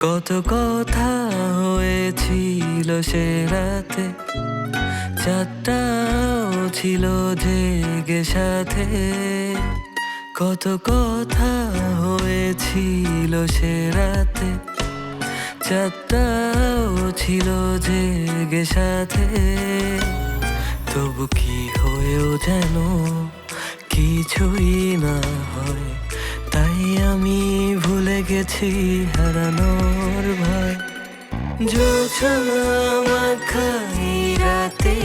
কত কথা হয়েছিল সে রাতে, চাঁদটাও ছিল জেগে সাথে। কত কথা হয়েছিল সে রাতে, চাঁদটাও ছিল জেগে সাথে। তবু কি হয়েও যেন কিছুই না হয়, তাই আমি ভুলে গেছি হারানোর ভয়। জোছনা মাখাই রাতে,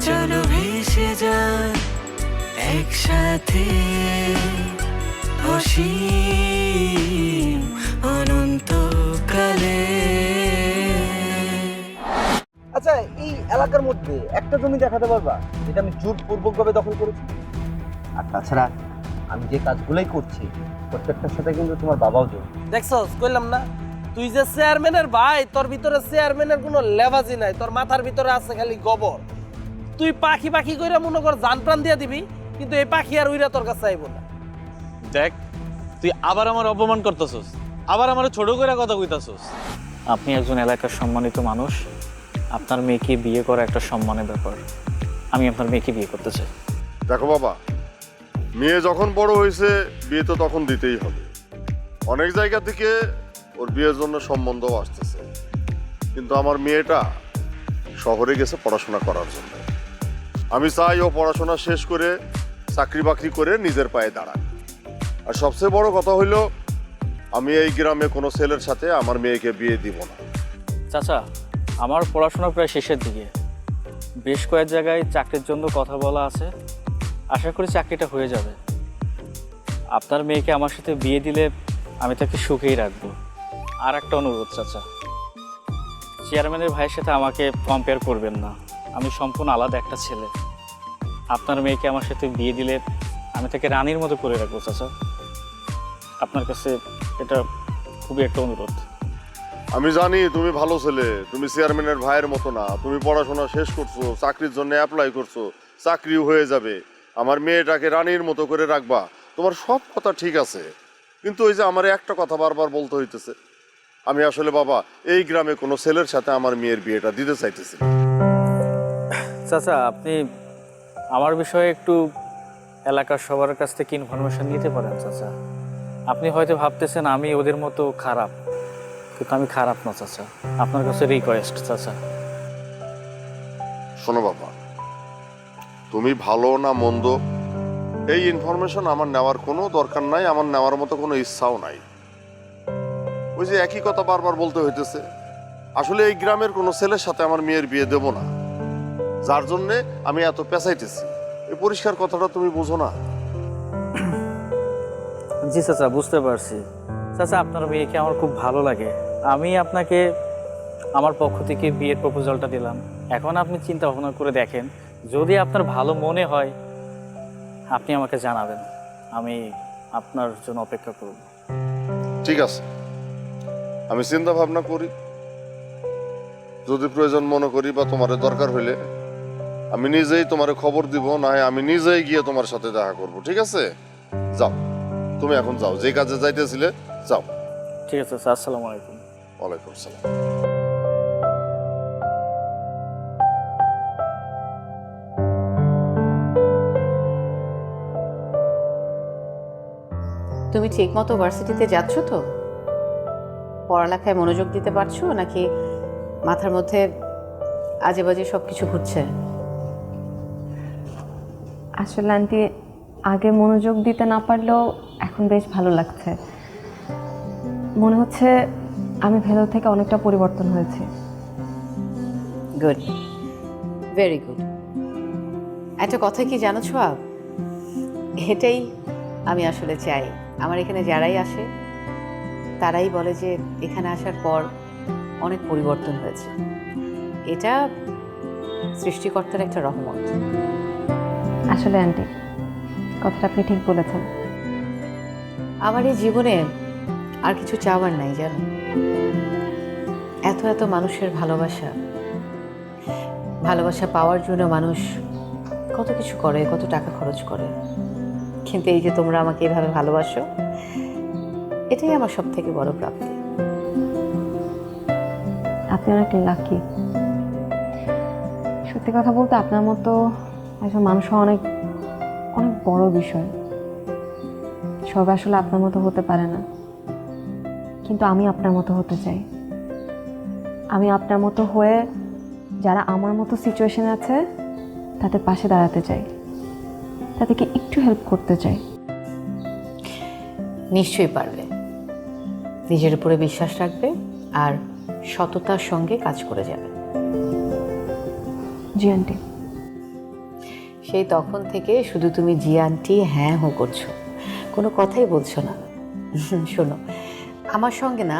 চলো ভেসে যায় একসাথে, অসীম অনন্তকালে। আচ্ছা, এই এলাকার মধ্যে একটা জমি দেখাতে পারবা যেটা আমি জোরপূর্বকভাবে দখল করেছি? আর তাছাড়া আমি যে কাজগুলোই করছি প্রত্যেকটার সাথে কিন্তু তোমার বাবাও জড়িত। দেখছস কইলাম না, তুই যে চেয়ারম্যানের ভাই, তোর ভিতরে চেয়ারম্যানের কোনো লেবাজি নাই, তোর মাথার ভিতরে আছে খালি গোবর। তুই পাখি পাখি কইরা মনে কর জান প্রাণ দিয়া দিবি, কিন্তু এই পাখি আর উইরা তোর কাছে আইব না। দেখ, তুই আবার আমার অপমান করতেছস, আবার আমার ছোট করে কথা কইতাছস। আপনি একজন এলাকার সম্মানিত মানুষ, আপনার মেয়েকে বিয়ে করা একটা সম্মানের ব্যাপার। আমি আপনার মেয়েকে বিয়ে করতে চাই। দেখো বাবা, মেয়ে যখন বড় হয়েছে বিয়ে তো তখন দিতেই হবে। অনেক জায়গা থেকে ওর বিয়ের জন্য সম্বন্ধও আসতেছে, কিন্তু আমার মেয়েটা শহরে গেছে পড়াশোনা করার জন্য। আমি চাই ও পড়াশোনা শেষ করে চাকরি বাকরি করে নিজের পায়ে দাঁড়ায়। আর সবচেয়ে বড় কথা হইলো, আমি এই গ্রামে কোনো ছেলের সাথে আমার মেয়েকে বিয়ে দিব না। চাচা, আমার পড়াশোনা প্রায় শেষের দিকে, বেশ কয়েক জায়গায় চাকরির জন্য কথা বলা আছে। আশা করি চাকরিটা হয়ে যাবে। আপনার মেয়েকে আমার সাথে বিয়ে দিলে আমি তাকে সুখেই রাখবো। আর একটা অনুরোধ চাচা, চেয়ারম্যানের ভাইয়ের সাথে আমাকে কম্পেয়ার করবেন না। আমি সম্পূর্ণ আলাদা একটা ছেলে। আপনার মেয়েকে আমার সাথে বিয়ে দিলে আমি তাকে রানীর মতো করে রাখবো চাচা। আপনার কাছে এটা খুবই একটা অনুরোধ। আমি জানি তুমি ভালো ছেলে, তুমি চেয়ারম্যানের ভাইয়ের মতো না। তুমি পড়াশোনা শেষ করছো, চাকরির জন্য অ্যাপ্লাই করছো, চাকরিও হয়ে যাবে। আমার মেয়েটাকে রানীর মতো করে রাখবা, তোমার সব কথা ঠিক আছে। কিন্তু ওই যে আমার একটা কথা বারবার বলতে হইতেছে, আমি আসলে বাবা এই গ্রামে কোনো ছেলের সাথে আমার মেয়ের বিয়েটা দিতে চাইতেছি না। চাচা, আপনি আমার বিষয়ে একটু এলাকার সবার কাছ থেকে ইনফরমেশন নিতে পারেন চাচা। আপনি হয়তো ভাবতেছেন আমি ওদের মতো খারাপ, কিন্তু আমি খারাপ না চাচা। আপনার কাছে রিকোয়েস্ট চাচা। শোনো বাবা, তুমি ভালো না মন্দ এই ইনফরমেশন আমার নেওয়ার কোনো দরকার নাই, আমার নেওয়ার মতো কোনো ইচ্ছাও নাই। ওই যে একই কথা বারবার বলতে হইতেছে, আসলে এই গ্রামের কোনো ছেলের সাথে আমার মেয়ের বিয়ে দেব না, যার জন্যে আমি এত পেঁচাইতেছি। এই পরিষ্কার কথাটা তুমি বুঝো না? জি চাচা, বুঝতে পারছি। চাচা, আপনার মেয়েকে আমার খুব ভালো লাগে। আমি আপনাকে আমার পক্ষ থেকে বিয়ের প্রপোজালটা দিলাম। এখন আপনি চিন্তা ভাবনা করে দেখেন, যদি আপনার ভালো মনে হয় আপনি আমাকে জানাবেন। আমি আপনার জন্য অপেক্ষা করব। ঠিক আছে, আমি চিন্তা ভাবনা করি, যদি প্রয়োজন মনে করি বা তোমার দরকার হইলে আমি নিজেই তোমার খবর দিব, না হয় আমি নিজেই গিয়ে তোমার সাথে দেখা করব। ঠিক আছে, যাও, তুমি এখন যাও, যে কাজে যাইতেছিলে যাও। ঠিক আছে স্যার, আসসালামু আলাইকুম। ওয়ালাইকুম আসসালাম। তুমি ঠিক মতো ভার্সিটিতে যাচ্ছ তো? পড়ালেখায় মনোযোগ দিতে পারছো নাকি মাথার মধ্যে আজে বাজে সব কিছু ঘুরছে? আসলে আন্টি, আগে মনোযোগ দিতে না পারলেও এখন বেশ ভালো লাগছে। মনে হচ্ছে আমি ভেতর থেকে অনেকটা পরিবর্তন হয়েছে। Good, very good. একটা কথা কি জানো ছোঁয়া, এটাই আমি আসলে চাই। আমার এখানে যারাই আসে তারাই বলে যে এখানে আসার পর অনেক পরিবর্তন হয়েছে। এটা সৃষ্টিকর্তার একটা রহমত। আসলে আন্টি, কথাটা আপনি ঠিক বলেছেন। আমার এই জীবনে আর কিছু চাওয়ার নাই জানো। এত এত মানুষের ভালোবাসা, ভালোবাসা পাওয়ার জন্য মানুষ কত কিছু করে, কত টাকা খরচ করে, কিন্তু এই যে তোমরা আমাকে এভাবে ভালোবাসো, এটাই আমার সব থেকে বড় প্রাপ্তি। আপনি অনেক লাকি। সত্যি কথা বলতে আপনার মতো একজন মানুষ হওয়া অনেক অনেক বড় বিষয়। সবাই আসলে আপনার মতো হতে পারে না, কিন্তু আমি আপনার মতো হতে চাই। আমি আপনার মতো হয়ে যারা আমার মতো সিচুয়েশনে আছে তাদের পাশে দাঁড়াতে চাই, তাদেরকে একটু হেল্প করতে চাই। নিশ্চয়ই পারবে। নিজের উপরে বিশ্বাস রাখবে আর সততার সঙ্গে কাজ করে যাবে। জি আন্টি। সেই তখন থেকে শুধু তুমি জি আন্টি হ্যাঁ হো করছো, কোনো কথাই বলছো না। শোনো, আমার সঙ্গে না,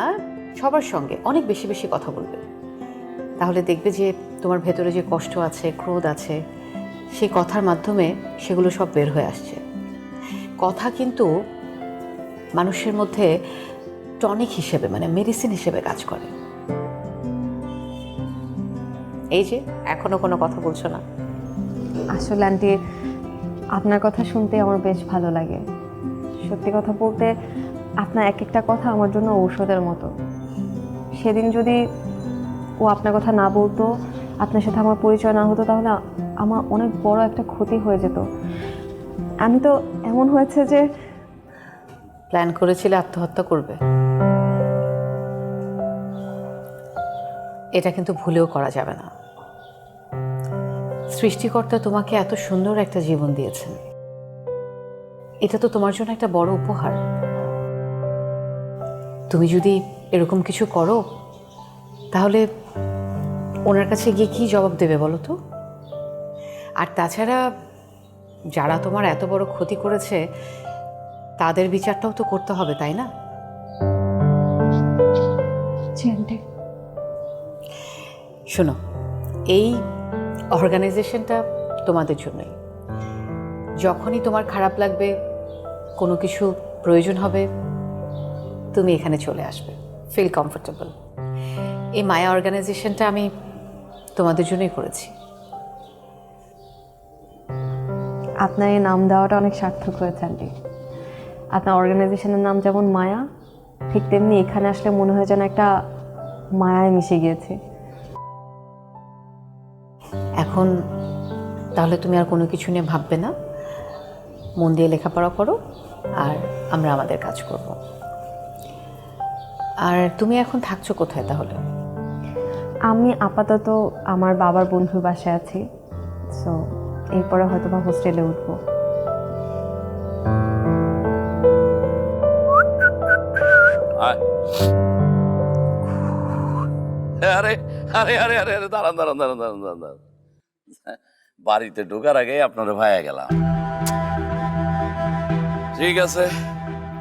সবার সঙ্গে অনেক বেশি বেশি কথা বলবে। তাহলে দেখবে যে তোমার ভেতরে যে কষ্ট আছে, ক্রোধ আছে, সেই কথার মাধ্যমে সেগুলো সব বের হয়ে আসছে। কথা কিন্তু মানুষের মধ্যে টনিক হিসেবে, মানে মেডিসিন হিসেবে কাজ করে। এই যে এখনো কোনো কথা বলছো না। আসলে আন্টি, আপনার কথা শুনতে আমার বেশ ভালো লাগে। সত্যি কথা বলতে আপনার এক একটা কথা আমার জন্য ঔষধের মতো। সেদিন যদি ও আপনার কথা না বলতো, আপনার সাথে আমার পরিচয় না হতো, তাহলে আমার অনেক বড় একটা ক্ষতি হয়ে যেত। আমি তো এমন হয়েছে যে প্ল্যান করেছিলে আত্মহত্যা করবে, এটা কিন্তু ভুলেও করা যাবে না। সৃষ্টিকর্তা তোমাকে এত সুন্দর একটা জীবন দিয়েছেন, এটা তো তোমার জন্য একটা বড় উপহার। তুমি যদি এরকম কিছু করো তাহলে ওনার কাছে গিয়ে কি জবাব দেবে বলো তো? আর তাছাড়া যারা তোমার এত বড় ক্ষতি করেছে তাদের বিচারটাও তো করতে হবে, তাই না? জি আন্টি। শোনো, এই অর্গানাইজেশনটা তোমাদের জন্যই। যখনই তোমার খারাপ লাগবে, কোনো কিছু প্রয়োজন হবে, তুমি এখানে চলে আসবে, ফিল কমফোর্টেবল। এই মায়া অর্গানাইজেশনটা আমি তোমাদের জন্যই করেছি। আপনার এই নাম দেওয়াটা অনেক সার্থক হয়েছে আন্টি। আপনার অর্গানাইজেশনের নাম যেমন মায়া, ঠিক তেমনি এখানে আসলে মনে হয় যেন একটা মায়ায় মিশে গিয়েছে। এখন তাহলে তুমি আর কোনো কিছু নিয়ে ভাববে না, মন দিয়ে লেখাপড়া করো, আর আমরা আমাদের কাজ করব। আর তুমি এখন থাকছো কোথায় তাহলে? আমি আপাতত আমার বাবার বন্ধুর বাসায় আছি, সো এরপরে হয়তো বা হোস্টেলে উঠবো। আরে আরে আরে আরে আরে দাঁড়ান দাঁড়ান দাঁড়ান দাঁড়ান দাঁড়ান দাঁড়ান। বাড়িতে ঢোকার আগে আপনার ভাইয়া গেলাম। ঠিক আছে,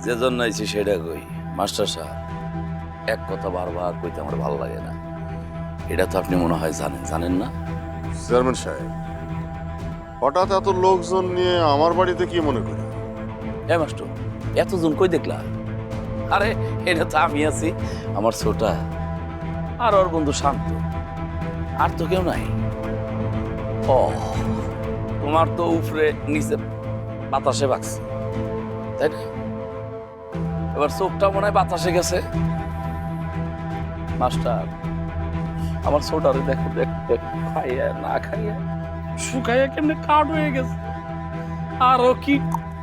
যে জন্য আইছি সেটা কই। মাস্টার সাহেব, এক কথা বারবার কইতে আমার ভালো লাগে না, এটা তো আপনি মনে হয় জানেন, জানেন না? চেয়ারম্যান সাহেব, হঠাৎ এত লোকজন নিয়ে আমার বাড়িতে কি মনে করি? হ্যাঁ মাস্টার, এতজন কই দেখলা? আরে এটা তো আমি আছি, আমার ছোটা আর ওর বন্ধু শান্ত, আর তো কেউ নাই। ও, তোমার তো উপরে নিচে বাতাসে বাকছে, তাই না? এবার চোখটা মনে হয় বাতাসে গেছে। মাস্টার, আমার ছোটারে দেখো, দেখো দেখো, খাইয়া না খাইয়া শুকাইয়া কেমনে কাঠ হয়ে গেছে, আর ও কি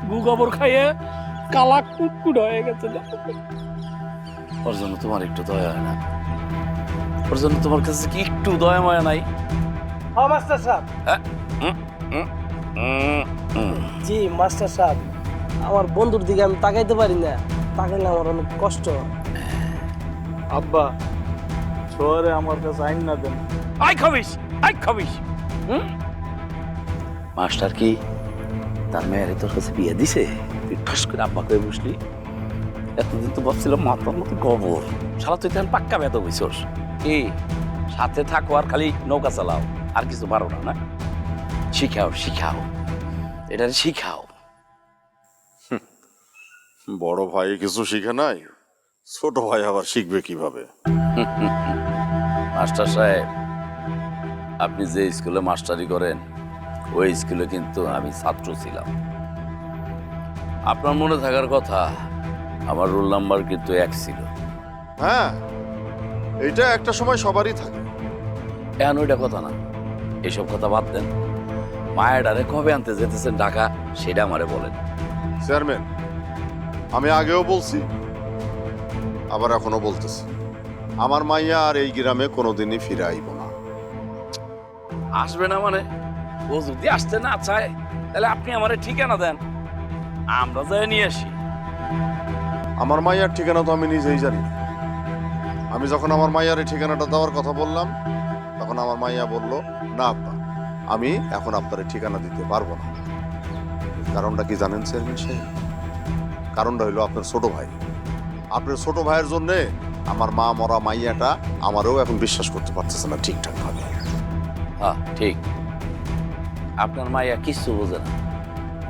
গুগবর খাইয়া কালা কুটকুট হয়ে গেছে। ওর জন্য তোমার একটু দয়া হয় না? ওর জন্য তোমার কাছে কি একটু দয়া মায়া নাই? হ্যাঁ মাস্টার সাহেব। জি মাস্টার সাহেব, আমার বন্ধুর দিকে আমি তাকাইতে পারি না, তাকাইলে আমার অনেক কষ্ট। আব্বা, শহরে আমার কাছে আইন না দেন। আই খাবিস, আই খাবিস। মাস্টার কি তার মেয়েরে তোর কাছে বিয়ে দিছে? তুই ঠাস করে আব্বা করে বসলি। এতদিন তো ভাবছিলাম মাথার মতো গোবর, শালা তুই তেমন পাক্কা বেদ হইছস। কি সাথে থাকো আর খালি নৌকা চালাও, আর কিছু পারো না? না, শিখাও শিখাও, এটা শিখাও। বড় ভাই কিছু শিখে নাই, ছোট ভাই আবার শিখবে কিভাবে? মাস্টার সাহেব, আপনি যে স্কুলে মাস্টারি করেন ওই স্কুলে কিন্তু আমি ছাত্র ছিলাম। আপনার মনে থাকার কথা, আমার রোল নাম্বার কিন্তু 1 ছিল। হ্যাঁ, এটা একটা সময় সবারই থাকে। এখন ওইটা কথা না, এসব কথা বাদ দেন। মায়েরারে কবে আনতে যেতেছেন ঢাকা সেটা আমারে বলেন। চেয়ারম্যান, আমি আগেও বলছি, আবার এখনো বলতেছি, আমার মাইয়া আর এই গ্রামে কোনোদিনই ফিরে আইব না। আসবে না মানে? ও যদি আসতে না চায় তাহলে আপনি আমারে ঠিকানা দেন, আমরা যাই নিয়ে আসি। আমার মাইয়ার ঠিকানা তো আমি নিজেই জানি না। আমি যখন আমার মাইয়ার এই ঠিকানাটা দেওয়ার কথা বললাম, তখন আমার মাইয়া বলল, না আব্বা, আমি এখন আপনার এই ঠিকানা দিতে পারবো না। কারণটা কি জানেন চেয়ারম্যান সাহেব? কারণটা হইলো আপনার ছোট ভাই। আপনার ছোট ভাইয়ের জন্যে আমার মা মরা মাইয়াটা আমারও এখন বিশ্বাস করতে পারতেছে না ঠিকঠাক ভাবে। হ্যাঁ ঠিক, আপনার মাইয়া কিচ্ছু বোঝে না,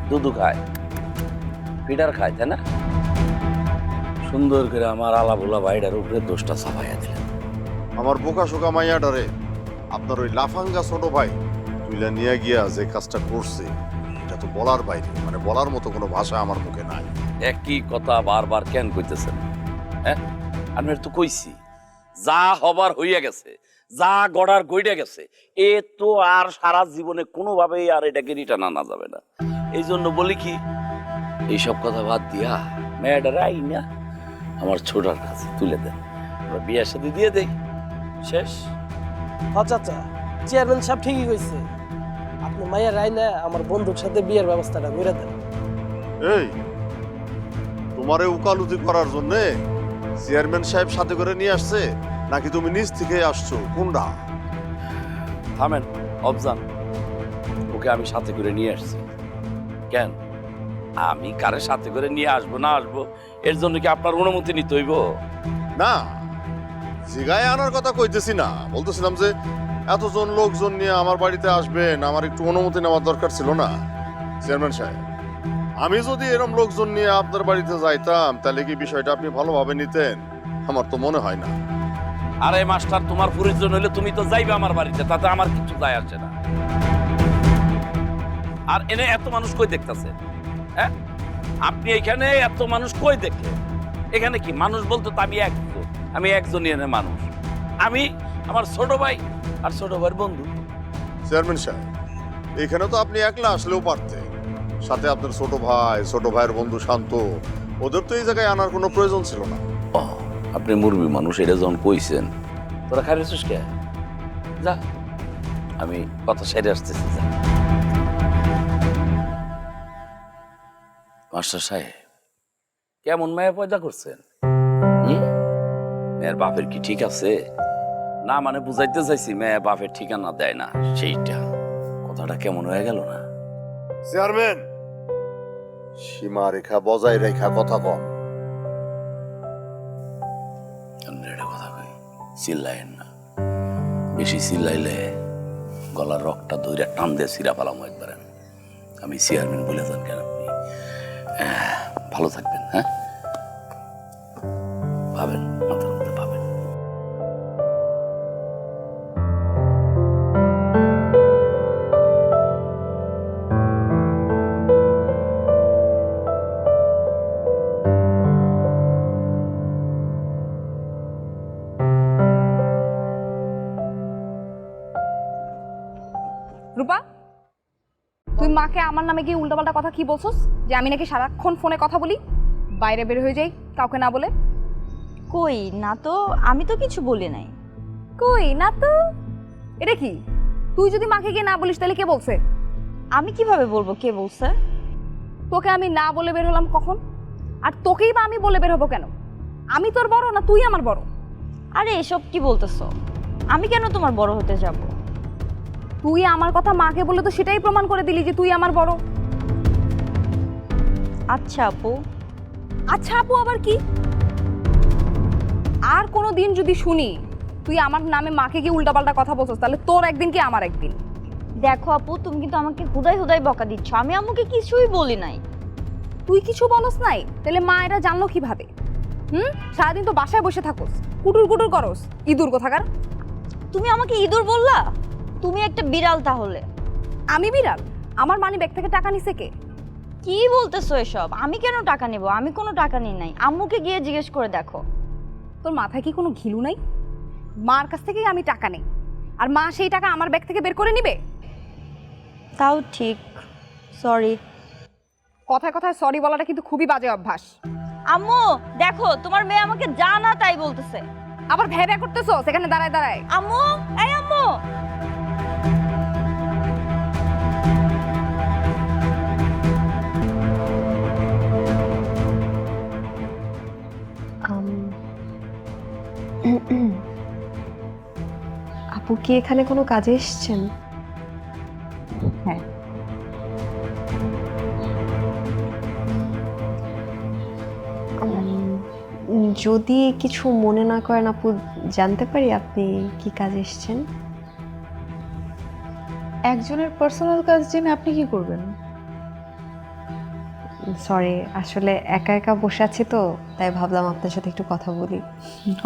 দুধু খায়, পিডার খায়, তাই না? সুন্দর করে আমার আলাবোলা ভাইটার উপরে দোষটা চাপাইয়া দিলেন। আমার বোকা শোকা মাইয়াটারে আপনার ওই লাফাঙ্গা ছোট ভাই তুইলা নিয়ে গিয়া যে কাজটা করছে, এটা তো বলার বাইরে, মানে বলার মতো কোনো ভাষা আমার মুখে নাই। একই কথা বারবার কেন কইতেছেন? হ্যাঁ, আমি তো কইছি যা হবার হইয়া গেছে, যা গড়ার গইডা গেছে, এ তো আর সারা জীবনে কোনোভাবেই আর এটাকে রিটার্ন আনা যাবে না। এই জন্য বলি কি, এইসব কথা বাদ দিয়া মেয়েটারে আই না আমার ছোটার কাছে তুলে দেন, আমরা বিয়ের সাথে দিয়ে দেই, শেষ। চাচা, চেয়ারম্যান সাহেব ঠিকই কইছে, আপনি মাইয়া রাইনা আমার বন্ধুর সাথে বিয়ের ব্যবস্থাটা করে দেন। এই তোমারে উকালতি করার জন্যে চেয়ারম্যান সাহেব সাথে করে নিয়ে আসছে, নাকি তুমি নিজ থেকে আসছো? কোনটা? থামেন অবজান, ওকে আমি সাথে করে নিয়ে আসছি। কেন, আমি কারে সাথে করে নিয়ে আসবো না আসবো এর জন্য কি আপনার অনুমতি নিতে হইব? না, জিগায় আনার কথা কইতেছি না, বলতেছিলাম যে এতজন লোকজন নিয়ে আমার বাড়িতে আসবেন, আমার একটু অনুমতি নেওয়ার দরকার ছিল না চেয়ারম্যান সাহেব? আমি যদি এরকম লোকজন নিয়ে আপনার বাড়িতে যাইতাম, তাহলে কি বিষয়টা আপনি ভালোভাবে নিতেন? আমার তো মনে হয় না। আরে মাস্টার, তোমার প্রয়োজন হলে তুমি তো যাইবে আমার বাড়িতে, তাতে আমার কিছু যায় আসে না। আর এনে এত মানুষ কই দেখতেছে? হ্যাঁ, আপনি এখানে এত মানুষ কই দেখে? এখানে কি মানুষ বলতে তো আমি একজনই এনে মানুষ, আমি, আমার ছোট ভাই আর ছোট ভাইয়ের বন্ধু। চেয়ারম্যান সাহেব, এখানে তো আপনি একলা আসলেও পারতেন, সাথে আপনার ছোট ভাইয়ের বন্ধু শান্ত, ওদের তো এই জায়গায় আনার কোনো প্রয়োজন ছিল না। ও, আপনি মুরবি মানুষ, এটা যখন কইছেন, তোরা খাইছিস কে? যা, আমি কথা সেরে আসতেছি, যা। মাস্টার সাহেব, কেমন মেয়ে পয়দা করছেন? মেয়ের বাপের কি ঠিক আছে? না মানে বুঝাইতে চাইছি, মেয়ে বাপের ঠিকানা দেয় না, সেইটা কথাটা কেমন হয়ে গেল না? চেয়ারম্যান, সীমা রেখা বজায় রেখা কথা কম। কথা কই, চিল্লাইন না, বেশি চিল্লাইলে গলার রকটা ধরে টান দিয়ে সিরা পালাম একবারে। আমি চেয়ারম্যান বলে যান কেন আপনি? ভালো থাকবেন, হ্যাঁ? ভাবেন, মাথার মধ্যে ভাবেন। রূপা, তুই মাকে আমার নামে গিয়ে উল্টাপাল্টা কথা কি বলছস? যে আমি নাকি সারাক্ষণ ফোনে কথা বলি, বাইরে বের হয়ে যাই কাউকে না বলে? কই না তো, আমি তো কিছু বলি নাই। কই না তো? এটা কি? তুই যদি মাকে গিয়ে না বলিস তাহলে কে বলছে? আমি কিভাবে বলবো কে বলছে? তোকে আমি না বলে বের হলাম কখন? আর তোকেই বা আমি বলে বের হবো কেন? আমি তোর বড় না তুই আমার বড়? আরে এসব কি বলতেছো? আমি কেন তোমার বড় হতে যাব? তুই আমার কথা মাকে বলে তো সেটাই প্রমাণ করে দিলি যে তুই আমার বড়। আচ্ছা আপু। আচ্ছা আপু আবার কি? আর কোনো দিন যদি শুনি তুই আমার নামে মাকে গিয়ে উল্টাপাল্টা কথা বলছস, তাহলে তোর একদিন কি আমার একদিন। দেখো আপু, তুমি কিন্তু আমাকে হুদাই হুদাই বকা দিচ্ছ। আমি আম্মুকে কিছুই বলি নাই। তুই কিছু বলস নাই? তাহলে মা এটা জানলো কিভাবে? সারাদিন তো বাসায় বসে থাকোস, কুটুর কুটুর করস, ইঁদুর কোথাকার। তুমি আমাকে ইঁদুর বললা? তুমি একটা বিড়াল তাহলে। আমি বিড়াল? আমার মানি ব্যাগ থেকে টাকা নিছে কে? কি বলতেছো এসব? আমি কেন টাকা নেব? আমি কোনো টাকা নিই নাই। আম্মুকে গিয়ে জিজ্ঞেস করে দেখো। তোর মাথায় কি কোনো ঘিলু নাই? মার কাছ থেকেই আমি টাকা নেই, আর মা সেই টাকা আমার ব্যাগ থেকে বের করে নিবে? তাও ঠিক, সরি। কথায় কথায় সরি বলাটা কিন্তু খুবই বাজে অভ্যাস। আম্মু দেখো, তোমার মেয়ে আমাকে যা না তাই বলতেছে। আবার ভ্যা করতেছো সেখানে দাঁড়ায় দাঁড়ায়। আম্মু, এই আম্মু। আপু কি এখানে কোনো কাজে এসেছেন? হ্যাঁ। যদি কিছু মনে না করেন আপু, জানতে পারি আপনি কি কাজে এসেছেন? একজনের পার্সোনাল কাজ জেনে আপনি কি করবেন? সরি, আসলে একা একা বসে আছি তো, তাই ভাবলাম আপনার সাথে একটু কথা বলি।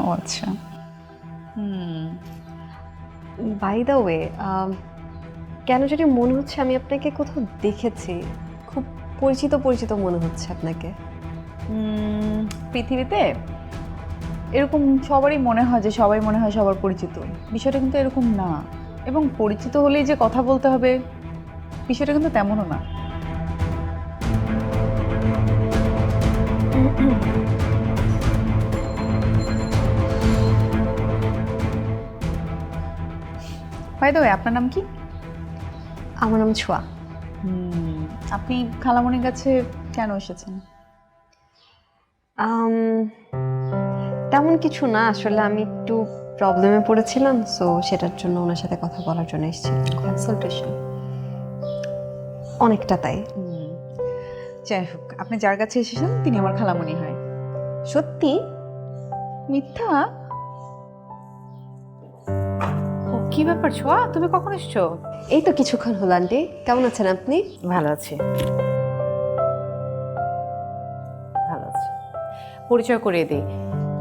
ও আচ্ছা। বাই দ্য ওয়ে, কেন যদি মনে হচ্ছে আমি আপনাকে কোথাও দেখেছি, খুব পরিচিত পরিচিত মনে হচ্ছে আপনাকে। পৃথিবীতে এরকম সবারই মনে হয় যে সবাই মনে হয় সবার পরিচিত, বিষয়টা কিন্তু এরকম না। এবং পরিচিত হলেই যে কথা বলতে হবে বিষয়টা কিন্তু তেমনও না। বাই দ্য ওয়ে, আপনার নাম কি? আমার নাম ছোঁয়া। আপনি খালামণির কাছে কেন এসেছেন? তেমন কিছু না, আসলে আমি একটু প্রবলেমে পড়েছিলাম, সো সেটার জন্য ওনার সাথে কথা বলার জন্য এসেছিলাম। কনসালটেশন? অনেকটা তাই। যাই হোক, আপনি যার কাছে এসেছেন তিনি আমার খালামণি হয়। সত্যি? মিথ্যা? ও কি ব্যাপার ছোঁয়া, তুমি কখন এসছো? এই তো কিছুক্ষণ হলো। আন্টি কেমন আছেন আপনি? ভালো আছি, ভালো আছি। পরিচয় করিয়ে দিই।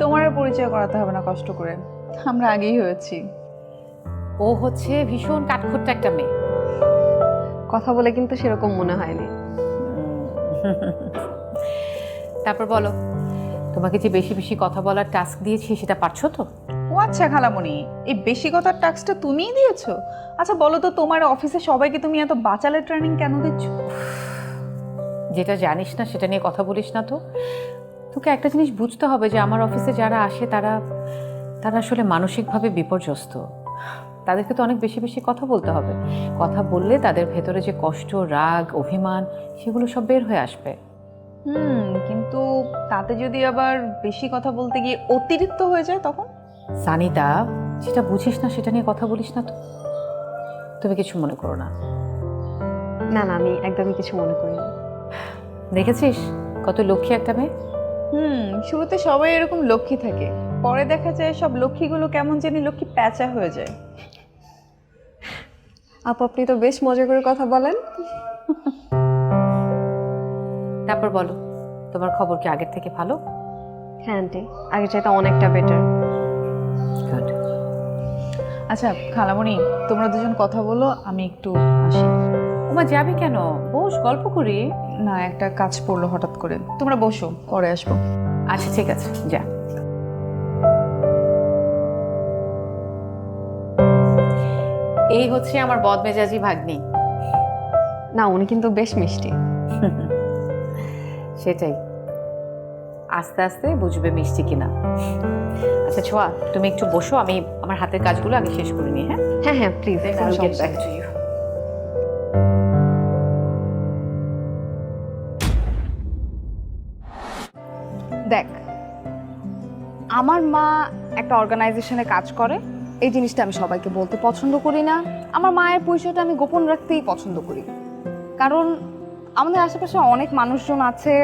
তোমার আর পরিচয় করাতে হবে না কষ্ট করে, আমরা আগেই হয়েছি। ও হচ্ছে ভীষণ কাঠখোট্টা একটা মেয়ে। কথা বলে কিন্তু সেরকম মনে হয়নি। তারপর বলো, তোমাকে যে বেশি বেশি কথা বলার টাস্ক দিয়েছি সেটা পারছো তো? ও আচ্ছা খালামণি, এই বেশি কথার টাস্কটা তুমিই দিয়েছো? আচ্ছা বলো তো, তোমার অফিসে সবাইকে তুমি এত বাচালের ট্রেনিং কেন দিচ্ছ? যেটা জানিস না সেটা নিয়ে কথা বলিস না তো। তোকে একটা জিনিস বুঝতে হবে যে আমার অফিসে যারা আসে তারা আসলে মানসিকভাবে বিপর্যস্ত। তাদেরকে তো অনেক বেশি বেশি কথা বলতে হবে। কথা বললে তাদের ভেতরে যে কষ্ট, রাগ, অভিমান সেগুলো সব বের হয়ে আসবে। কিন্তু তাতে যদি আবার বেশি কথা বলতে গিয়ে অতিরিক্ত হয়ে যায় তখন? সানিতা, যেটা বুঝিস না সেটা নিয়ে কথা বলিস না তো। তুমি কিছু মনে করো না। না না, আমি একদমই কিছু মনে করিনি। দেখেছিস কত লক্ষ্মী একটা মেয়ে। শুরুতে সবাই এরকম লক্ষ্মী থাকে, পরে দেখা যায় সব লক্ষ্মীগুলো কেমন জানি লক্ষ্মী প্যাঁচা হয়ে যায়। আপু আপনি তো বেশ মজা করে কথা বলেন। তারপর বলো, তোমার খবর কি আগের থেকে ভালো? হ্যাঁ আন্টি, আগে চাইতে অনেকটা বেটার। গুড। আচ্ছা খালামণি, তোমরা দুজন কথা বলো, আমি একটু আসি। ওমা যাবি কেন? বস, গল্প করি। না, একটা কাজ পড়লো হঠাৎ করে। তোমরা বসো, পরে আসবো। আচ্ছা ঠিক আছে, যা। এই হচ্ছে আমার বদমেজাজি ভাগ্নি। না, উনি কিন্তু বেশ মিষ্টি। সেটাই, আস্তে আস্তে বুঝবে মিষ্টি কিনা। আচ্ছা ছোঁয়া, তুমি একটু বসো, আমি আমার হাতের কাজগুলো আগে শেষ করে নিই। হ্যাঁ হ্যাঁ হ্যাঁ, please. I'll get back to you. দেখ, আমার মা একটা অর্গানাইজেশনে কাজ করে, এই জিনিসটা আমি সবাইকে বলতে পছন্দ করি না। আমার মায়ের পরিচয়টা আমি গোপন রাখতেই পছন্দ করি, কারণ আমাদের আশেপাশে অনেক মানুষজন আছে,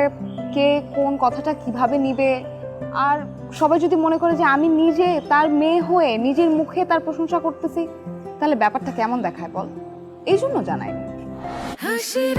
কে কোন কথাটা কিভাবে নিবে। আর সবাই যদি মনে করে যে আমি নিজে তার মেয়ে হয়ে নিজের মুখে তার প্রশংসা করতেছি, তাহলে ব্যাপারটা কেমন দেখায় বল? এই জন্য জানাই। হাসির